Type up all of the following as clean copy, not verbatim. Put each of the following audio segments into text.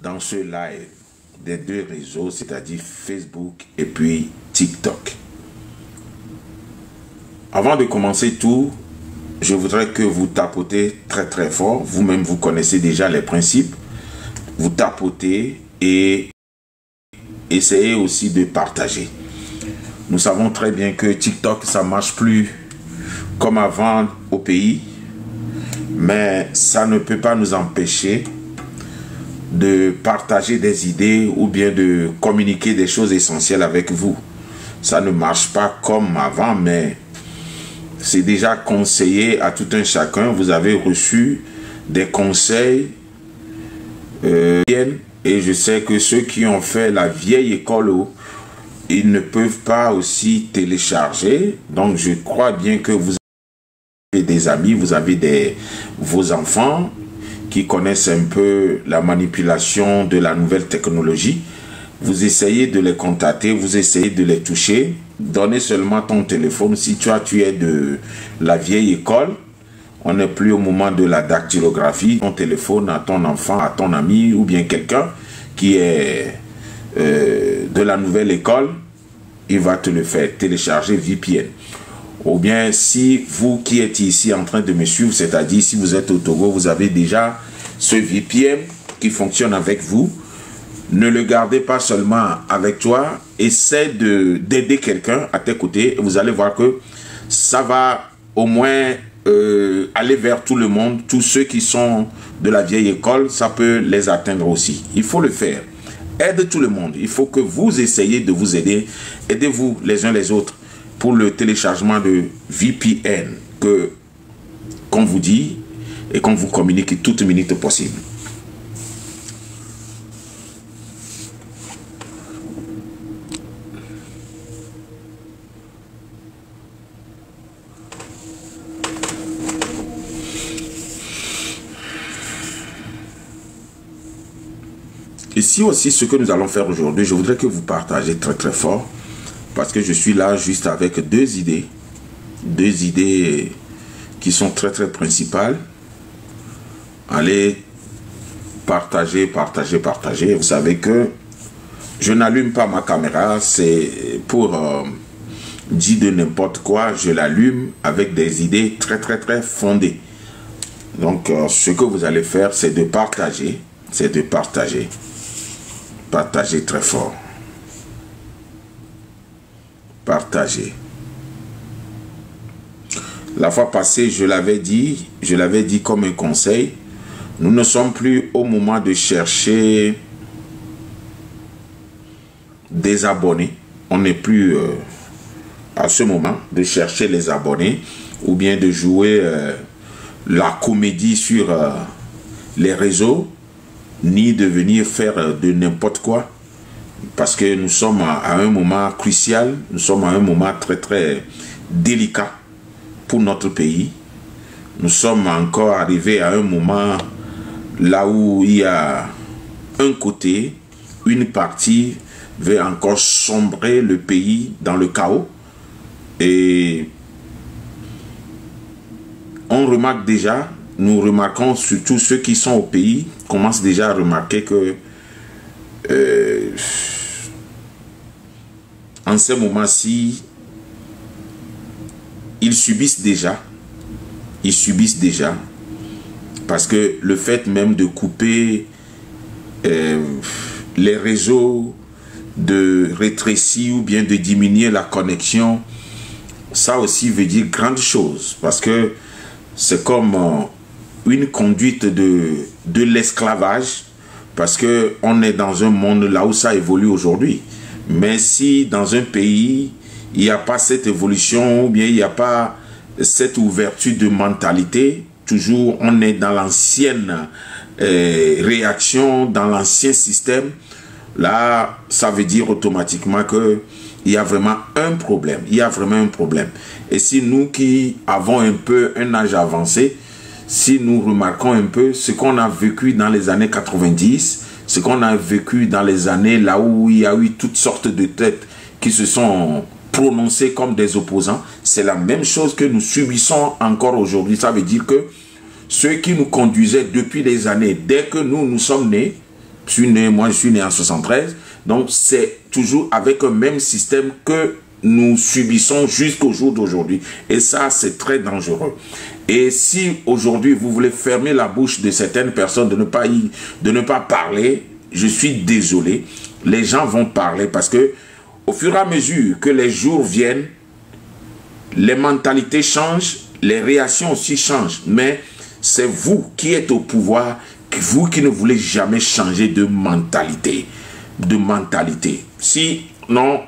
dans ce live des deux réseaux, c'est-à-dire Facebook et puis TikTok. Avant de commencer tout, je voudrais que vous tapotez très très fort. Vous-même, vous connaissez déjà les principes. Vous tapotez et essayez aussi de partager. Nous savons très bien que TikTok, ça ne marche plus comme avant au pays. Mais ça ne peut pas nous empêcher de partager des idées ou bien de communiquer des choses essentielles avec vous. Ça ne marche pas comme avant, mais c'est déjà conseillé à tout un chacun. Vous avez reçu des conseils et je sais que ceux qui ont fait la vieille école, ils ne peuvent pas aussi télécharger. Donc je crois bien que vous avez des amis, vous avez vos enfants qui connaissent un peu la manipulation de la nouvelle technologie. Vous essayez de les contacter, vous essayez de les toucher. Donnez seulement ton téléphone. Si tu es de la vieille école, on n'est plus au moment de la dactylographie. Ton téléphone à ton enfant, à ton ami ou bien quelqu'un qui est de la nouvelle école, il va te le faire télécharger VPN. Ou bien si vous qui êtes ici en train de me suivre, c'est-à-dire si vous êtes au Togo, vous avez déjà ce VPN qui fonctionne avec vous. Ne le gardez pas seulement avec toi, essaie d'aider quelqu'un à tes côtés et vous allez voir que ça va au moins aller vers tout le monde. Tous ceux qui sont de la vieille école, ça peut les atteindre aussi. Il faut le faire. Aide tout le monde. Il faut que vous essayiez de vous aider. Aidez-vous les uns les autres pour le téléchargement de VPN qu'on vous dit et qu'on vous communique toute minute possible. Ici aussi, ce que nous allons faire aujourd'hui, je voudrais que vous partagez très très fort, parce que je suis là juste avec deux idées qui sont très très principales. Allez, partagez. Vous savez que je n'allume pas ma caméra, c'est pour dire de n'importe quoi, je l'allume avec des idées très très très fondées. Donc, ce que vous allez faire, c'est de partager, Partagez très fort. Partagez. La fois passée, je l'avais dit comme un conseil. Nous ne sommes plus au moment de chercher des abonnés. On n'est plus à ce moment de chercher les abonnés ou bien de jouer la comédie sur les réseaux, ni de venir faire de n'importe quoi, parce que nous sommes à un moment crucial, nous sommes à un moment très très délicat pour notre pays. Nous sommes encore arrivés à un moment là où il y a un côté, une partie veut encore sombrer le pays dans le chaos, et on remarque déjà, nous remarquons surtout ceux qui sont au pays commencent déjà à remarquer que en ce moment-ci, ils subissent déjà, parce que le fait même de couper les réseaux, de rétrécir ou bien de diminuer la connexion, ça aussi veut dire grande chose, parce que c'est comme une conduite de l'esclavage, parce que on est dans un monde là où ça évolue aujourd'hui. Mais si dans un pays il n'y a pas cette évolution ou bien il n'y a pas cette ouverture de mentalité, toujours on est dans l'ancienne réaction, dans l'ancien système, là ça veut dire automatiquement que il y a vraiment un problème. Et si nous qui avons un peu un âge avancé, si nous remarquons un peu ce qu'on a vécu dans les années 90, ce qu'on a vécu dans les années là où il y a eu toutes sortes de têtes qui se sont prononcées comme des opposants, c'est la même chose que nous subissons encore aujourd'hui. Ça veut dire que ceux qui nous conduisaient depuis des années, dès que nous sommes nés, moi je suis né en 73, donc c'est toujours avec un même système que nous subissons jusqu'au jour d'aujourd'hui. Et ça, c'est très dangereux. Et si aujourd'hui, vous voulez fermer la bouche de certaines personnes, de ne pas parler, je suis désolé. Les gens vont parler parce que au fur et à mesure que les jours viennent, les mentalités changent, les réactions aussi changent. Mais c'est vous qui êtes au pouvoir, vous qui ne voulez jamais changer de mentalité. Sinon,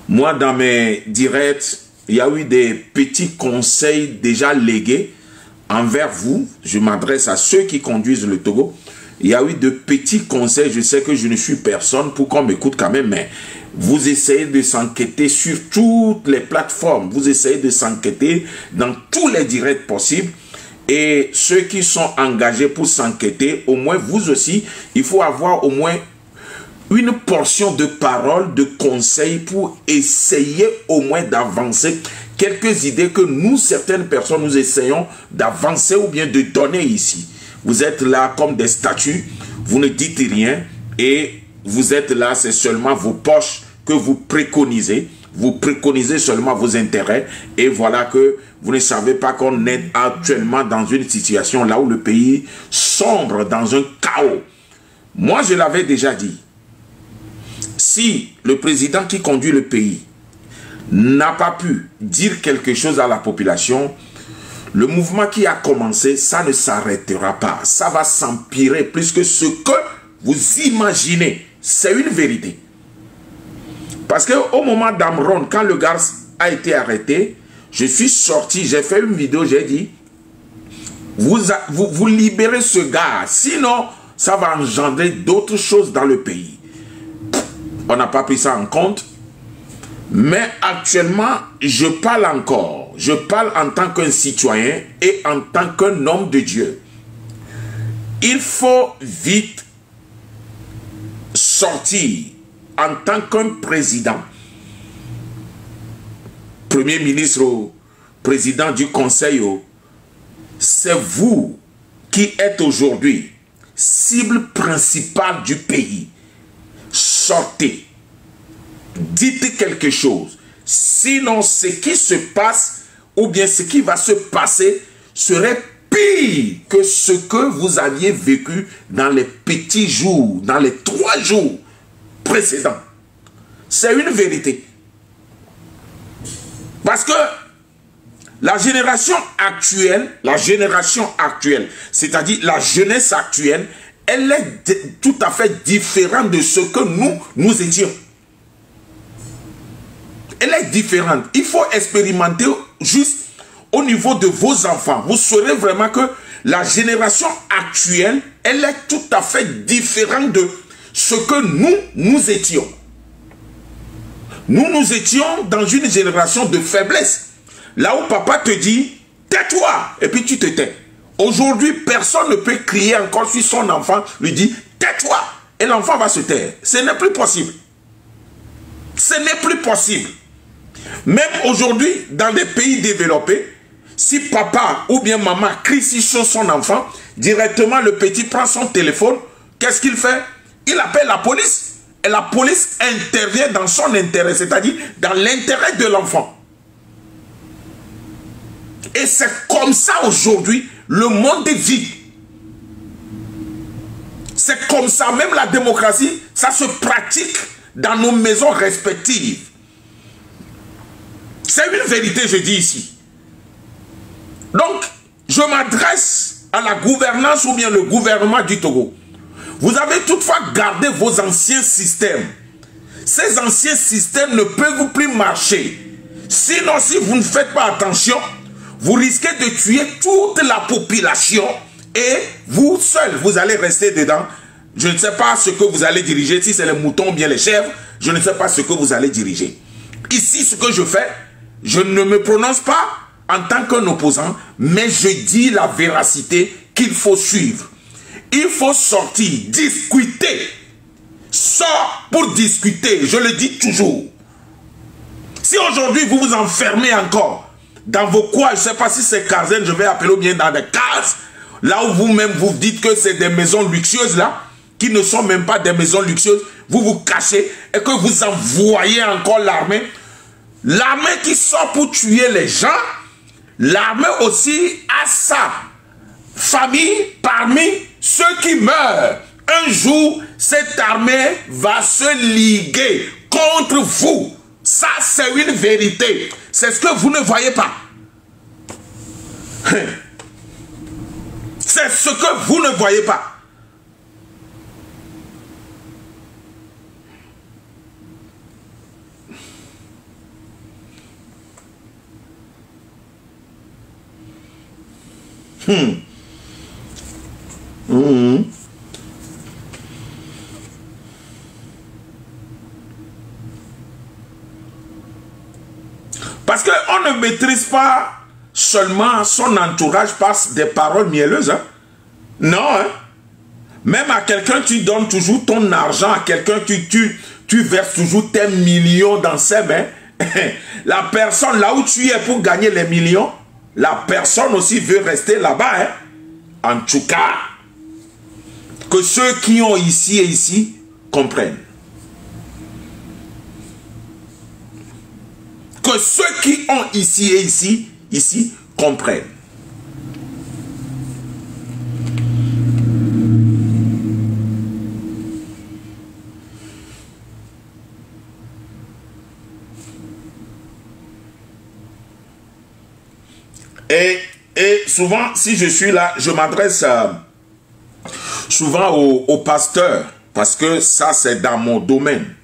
moi, dans mes directs, il y a eu des petits conseils déjà légués envers vous. Je m'adresse à ceux qui conduisent le Togo. Il y a eu de petits conseils. Je sais que je ne suis personne pour qu'on m'écoute quand même, mais vous essayez de s'enquêter sur toutes les plateformes. Vous essayez de s'enquêter dans tous les directs possibles. Et ceux qui sont engagés pour s'enquêter, au moins vous aussi, il faut avoir au moins une portion de paroles, de conseils pour essayer au moins d'avancer quelques idées que nous, certaines personnes, nous essayons d'avancer ou bien de donner ici. Vous êtes là comme des statues, vous ne dites rien et vous êtes là, c'est seulement vos poches que vous préconisez. Vous préconisez seulement vos intérêts et voilà que vous ne savez pas qu'on est actuellement dans une situation là où le pays sombre dans un chaos. Moi, je l'avais déjà dit. Si le président qui conduit le pays n'a pas pu dire quelque chose à la population, le mouvement qui a commencé, ça ne s'arrêtera pas. Ça va s'empirer plus que ce que vous imaginez. C'est une vérité. Parce qu'au moment d'Amron, quand le gars a été arrêté, je suis sorti, j'ai fait une vidéo, j'ai dit, vous libérez ce gars, sinon ça va engendrer d'autres choses dans le pays. On n'a pas pris ça en compte. Mais actuellement, je parle encore. Je parle en tant qu'un citoyen et en tant qu'un homme de Dieu. Il faut vite sortir en tant qu'un président, premier ministre, président du conseil. C'est vous qui êtes aujourd'hui cible principale du pays. Sortez, dites quelque chose, sinon ce qui se passe ou bien ce qui va se passer serait pire que ce que vous aviez vécu dans les petits jours, dans les 3 jours précédents. C'est une vérité. Parce que la génération actuelle, c'est-à-dire la jeunesse actuelle, elle est tout à fait différente de ce que nous étions. Elle est différente. Il faut expérimenter juste au niveau de vos enfants. Vous saurez vraiment que la génération actuelle, elle est tout à fait différente de ce que nous étions. Nous étions dans une génération de faiblesse. Là où papa te dit, tais-toi, et puis tu te tais. Aujourd'hui, personne ne peut crier encore sur son enfant, lui dit, tais-toi, et l'enfant va se taire. Ce n'est plus possible. Ce n'est plus possible. Même aujourd'hui, dans des pays développés, si papa ou bien maman crie sur son enfant, directement le petit prend son téléphone, qu'est-ce qu'il fait? Il appelle la police. Et la police intervient dans son intérêt, c'est-à-dire dans l'intérêt de l'enfant. Et c'est comme ça aujourd'hui, le monde vit. C'est comme ça, même la démocratie, ça se pratique dans nos maisons respectives. C'est une vérité, je dis ici. Donc, je m'adresse à la gouvernance ou bien le gouvernement du Togo. Vous avez toutefois gardé vos anciens systèmes. Ces anciens systèmes ne peuvent plus marcher. Sinon, si vous ne faites pas attention, vous risquez de tuer toute la population et vous seul, vous allez rester dedans. Je ne sais pas ce que vous allez diriger, si c'est les moutons ou bien les chèvres, je ne sais pas ce que vous allez diriger. Ici, ce que je fais, je ne me prononce pas en tant qu'un opposant, mais je dis la véracité qu'il faut suivre. Il faut sortir, discuter. Sors pour discuter, je le dis toujours. Si aujourd'hui vous vous enfermez encore dans vos coins, je ne sais pas si c'est casernes, je vais appeler ou bien dans des cases, là où vous-même vous dites que c'est des maisons luxueuses là, qui ne sont même pas des maisons luxueuses, vous vous cachez et que vous envoyez encore l'armée. L'armée qui sort pour tuer les gens, l'armée aussi a sa famille parmi ceux qui meurent. Un jour, cette armée va se liguer contre vous. Ça, c'est une vérité. C'est ce que vous ne voyez pas. C'est ce que vous ne voyez pas. Parce qu'on ne maîtrise pas seulement son entourage par des paroles mielleuses. Hein? Non. Hein? Même à quelqu'un, tu donnes toujours ton argent. À quelqu'un, tu verses toujours tes millions dans ses mains. La personne, là où tu es pour gagner les millions, la personne aussi veut rester là-bas. Hein? En tout cas, que ceux qui ont ici et ici comprennent. Que ceux qui ont ici et ici comprennent. Et souvent, si je suis là, je m'adresse souvent aux pasteurs, parce que ça, c'est dans mon domaine.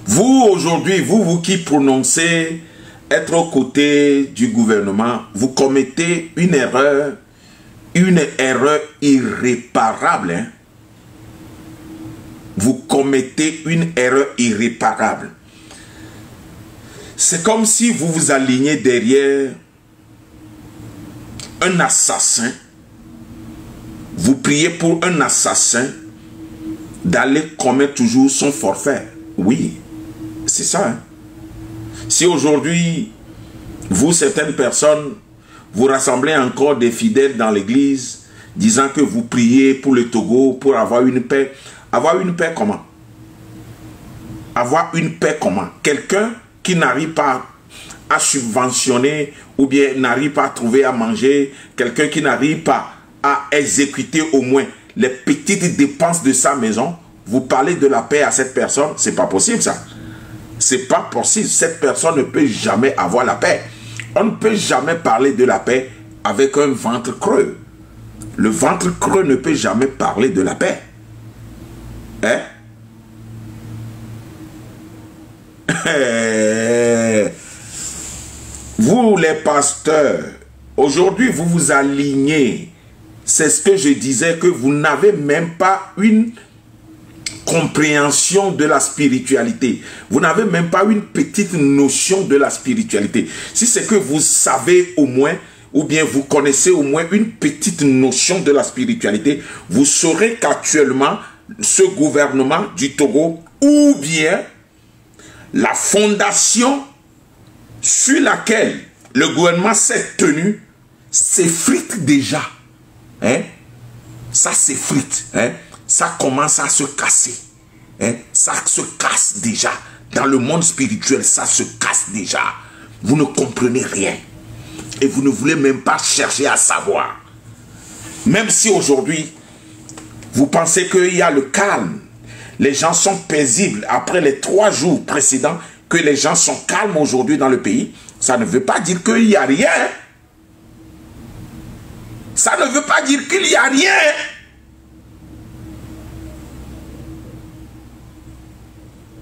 Vous, aujourd'hui, vous qui prononcez être aux côtés du gouvernement, vous commettez une erreur irréparable. Hein? Vous commettez une erreur irréparable. C'est comme si vous vous alignez derrière un assassin. Vous priez pour un assassin d'aller commettre toujours son forfait. Oui, c'est ça. Hein? Si aujourd'hui, vous, certaines personnes, vous rassemblez encore des fidèles dans l'église, disant que vous priez pour le Togo, pour avoir une paix. Avoir une paix comment? Avoir une paix comment? Quelqu'un qui n'arrive pas à subventionner ou bien n'arrive pas à trouver à manger, quelqu'un qui n'arrive pas à exécuter au moins les petites dépenses de sa maison, vous parlez de la paix à cette personne, c'est pas possible ça. C'est pas possible, cette personne ne peut jamais avoir la paix. On ne peut jamais parler de la paix avec un ventre creux. Le ventre creux ne peut jamais parler de la paix. Hein? Vous les pasteurs, aujourd'hui vous vous alignez. C'est ce que je disais, que vous n'avez même pas une compréhension de la spiritualité. Vous n'avez même pas une petite notion de la spiritualité. Si c'est que vous savez au moins, ou bien vous connaissez au moins une petite notion de la spiritualité, vous saurez qu'actuellement, ce gouvernement du Togo, ou bien la fondation sur laquelle le gouvernement s'est tenu, s'effrite déjà. Hein? Ça s'effrite. Hein? Ça commence à se casser. Hein? Ça se casse déjà. Dans le monde spirituel, ça se casse déjà. Vous ne comprenez rien. Et vous ne voulez même pas chercher à savoir. Même si aujourd'hui, vous pensez qu'il y a le calme. Les gens sont paisibles après les 3 jours précédents, que les gens sont calmes aujourd'hui dans le pays. Ça ne veut pas dire qu'il n'y a rien. Ça ne veut pas dire qu'il n'y a rien.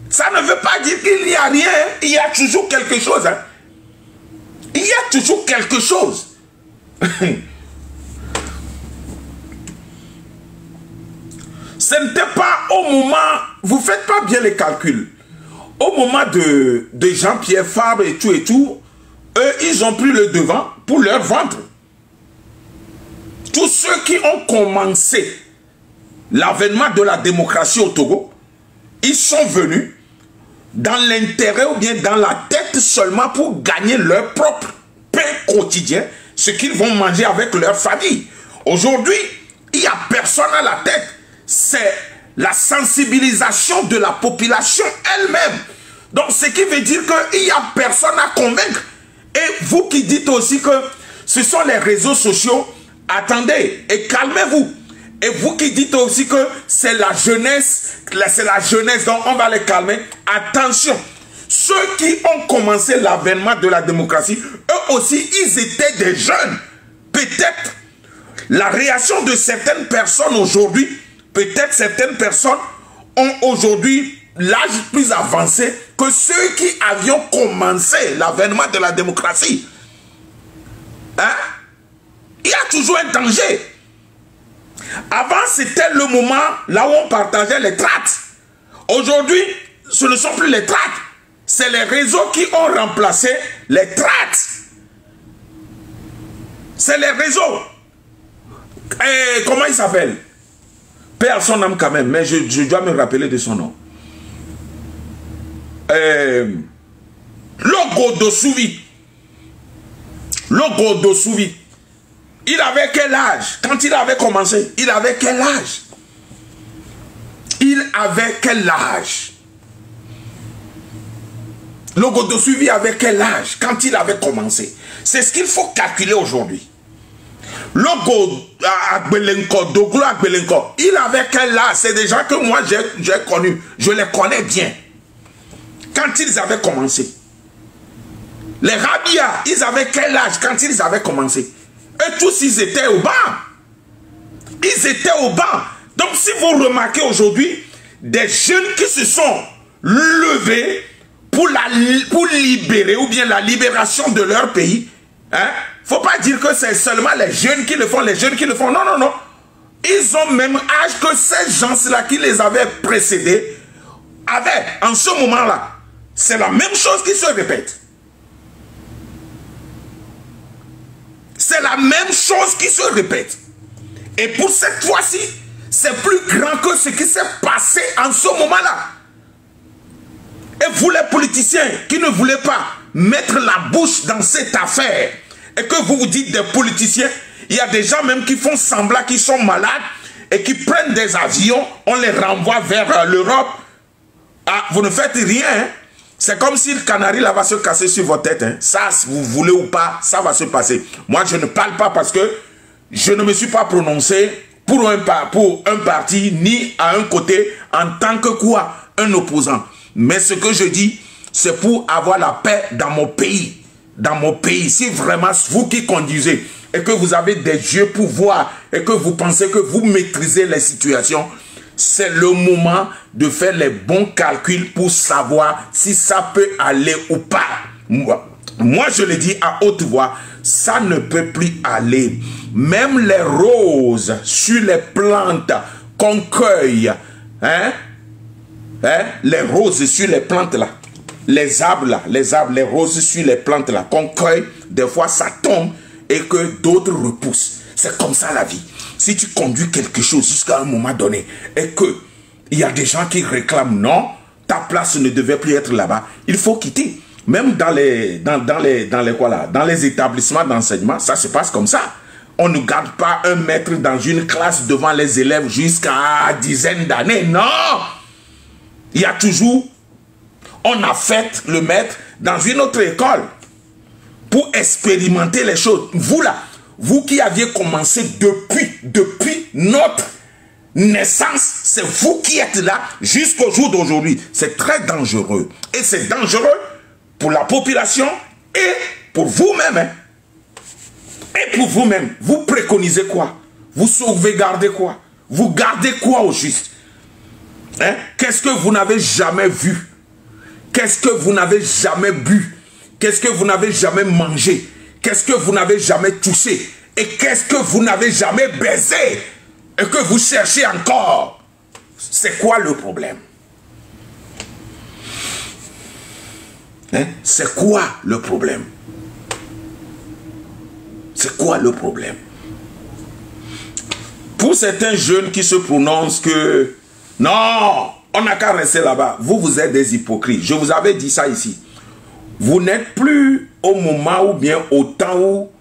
Ça ne veut pas dire qu'il n'y a rien. Il y a toujours quelque chose. Hein. Il y a toujours quelque chose. Ce n'était pas au moment, vous ne faites pas bien les calculs. Au moment de Jean-Pierre Fabre et tout, eux, ils ont pris le devant pour leur ventre. Tous ceux qui ont commencé l'avènement de la démocratie au Togo, ils sont venus dans l'intérêt ou bien dans la tête seulement pour gagner leur propre pain quotidien, ce qu'ils vont manger avec leur famille. Aujourd'hui, il n'y a personne à la tête. C'est la sensibilisation de la population elle-même. Donc, ce qui veut dire qu'il n'y a personne à convaincre. Et vous qui dites aussi que ce sont les réseaux sociaux, attendez et calmez-vous. Et vous qui dites aussi que c'est la jeunesse, donc on va les calmer. Attention, ceux qui ont commencé l'avènement de la démocratie, eux aussi, ils étaient des jeunes. Peut-être la réaction de certaines personnes aujourd'hui, peut-être certaines personnes ont aujourd'hui l'âge plus avancé que ceux qui avions commencé l'avènement de la démocratie. Hein? Il y a toujours un danger. Avant, c'était le moment là où on partageait les tracts. Aujourd'hui, ce ne sont plus les tracts. C'est les réseaux qui ont remplacé les tracts. C'est les réseaux. Et comment il s'appelle? Père son âme quand même, mais je dois me rappeler de son nom. Logo Dossoumi. Logo Dossoumi. Il avait quel âge? Quand il avait commencé, il avait quel âge? Il avait quel âge? Logo Dossoumi avait quel âge quand il avait commencé? C'est ce qu'il faut calculer aujourd'hui. Logo Agbelenko, Doglo Agbelenko, il avait quel âge? C'est des gens que moi j'ai connus. Je les connais bien. Quand ils avaient commencé. Les Rabia, ils avaient quel âge quand ils avaient commencé? Et tous, ils étaient au banc. Ils étaient au banc. Donc, si vous remarquez aujourd'hui, des jeunes qui se sont levés pour libérer, ou bien la libération de leur pays, hein, faut pas dire que c'est seulement les jeunes qui le font, Non, non, non. Ils ont même âge que ces gens-là qui les avaient précédés avaient en ce moment-là. C'est la même chose qui se répète. C'est la même chose qui se répète. Et pour cette fois-ci, c'est plus grand que ce qui s'est passé en ce moment-là. Et vous les politiciens qui ne voulez pas mettre la bouche dans cette affaire, et que vous vous dites des politiciens, il y a des gens même qui font semblant qu'ils sont malades et qui prennent des avions, on les renvoie vers l'Europe. Ah, vous ne faites rien, hein? C'est comme si le canari là va se casser sur votre tête. Hein. Ça, si vous voulez ou pas, ça va se passer. Moi, je ne parle pas parce que je ne me suis pas prononcé pour un parti, ni à un côté, en tant que quoi, un opposant. Mais ce que je dis, c'est pour avoir la paix dans mon pays. Dans mon pays, si vraiment vous qui conduisez et que vous avez des yeux pour voir et que vous pensez que vous maîtrisez les situations, c'est le moment de faire les bons calculs pour savoir si ça peut aller ou pas. Moi, je le dis à haute voix, ça ne peut plus aller. Même les roses sur les plantes qu'on cueille, les roses sur les plantes là, les arbres là, les roses sur les plantes là, qu'on cueille, des fois ça tombe et que d'autres repoussent. C'est comme ça la vie. Si tu conduis quelque chose jusqu'à un moment donné et que il y a des gens qui réclament non, ta place ne devait plus être là-bas, il faut quitter. Même dans les établissements d'enseignement, ça se passe comme ça. On ne garde pas un maître dans une classe devant les élèves jusqu'à dizaines d'années. Non! Il y a toujours, on a fait le maître dans une autre école pour expérimenter les choses. Vous là, vous qui aviez commencé depuis notre naissance, c'est vous qui êtes là jusqu'au jour d'aujourd'hui. C'est très dangereux. Et c'est dangereux pour la population et pour vous-même. Hein. Et pour vous-même, vous préconisez quoi? Vous sauvegardez quoi? Vous gardez quoi au juste? Hein? Qu'est-ce que vous n'avez jamais vu? Qu'est-ce que vous n'avez jamais bu? Qu'est-ce que vous n'avez jamais mangé? Qu'est-ce que vous n'avez jamais touché? Et qu'est-ce que vous n'avez jamais baisé? Et que vous cherchez encore? C'est quoi le problème? Hein? C'est quoi le problème? C'est quoi le problème? Pour certains jeunes qui se prononcent que non, on n'a qu'à rester là-bas. Vous êtes des hypocrites. Je vous avais dit ça ici. Vous n'êtes plus au moment ou bien au temps où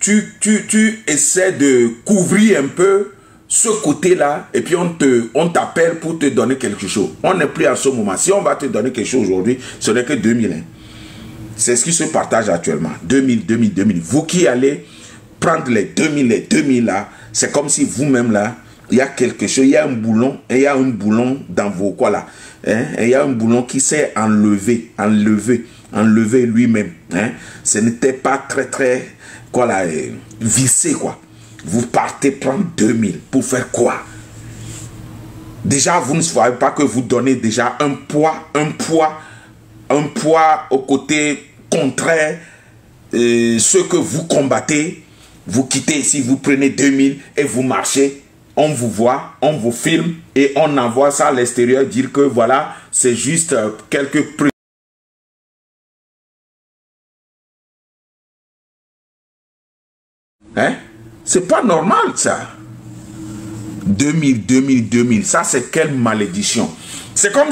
tu essaies de couvrir un peu ce côté-là, et puis on t'appelle pour te donner quelque chose. On n'est plus à ce moment. Si on va te donner quelque chose aujourd'hui, ce n'est que 2000. Hein. C'est ce qui se partage actuellement. 2000, 2000, 2000. Vous qui allez prendre les 2000 là, c'est comme si vous-même là, il y a quelque chose, il y a un boulon, et il y a un boulon dans vos quoi là. Hein, et il y a un boulon qui s'est enlevé lui-même. Hein. Ce n'était pas très, quoi là, vissé quoi. Vous partez prendre 2000 pour faire quoi? Déjà, vous ne savez pas que vous donnez déjà un poids au côté contraire, ce que vous combattez. Vous quittez ici, vous prenez 2000 et vous marchez. On vous voit, on vous filme et on envoie ça à l'extérieur dire que voilà, c'est juste quelques prix. Hein? C'est pas normal ça. 2000. Ça c'est quelle malédiction. C'est comme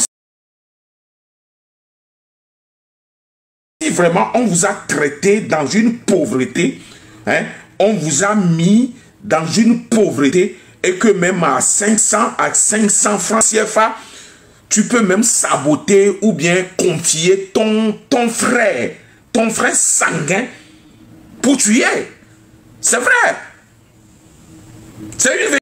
si vraiment on vous a traité dans une pauvreté. Hein? On vous a mis dans une pauvreté et que même à 500 francs CFA, tu peux même saboter ou bien confier ton frère sanguin pour tuer. C'est vrai. C'est une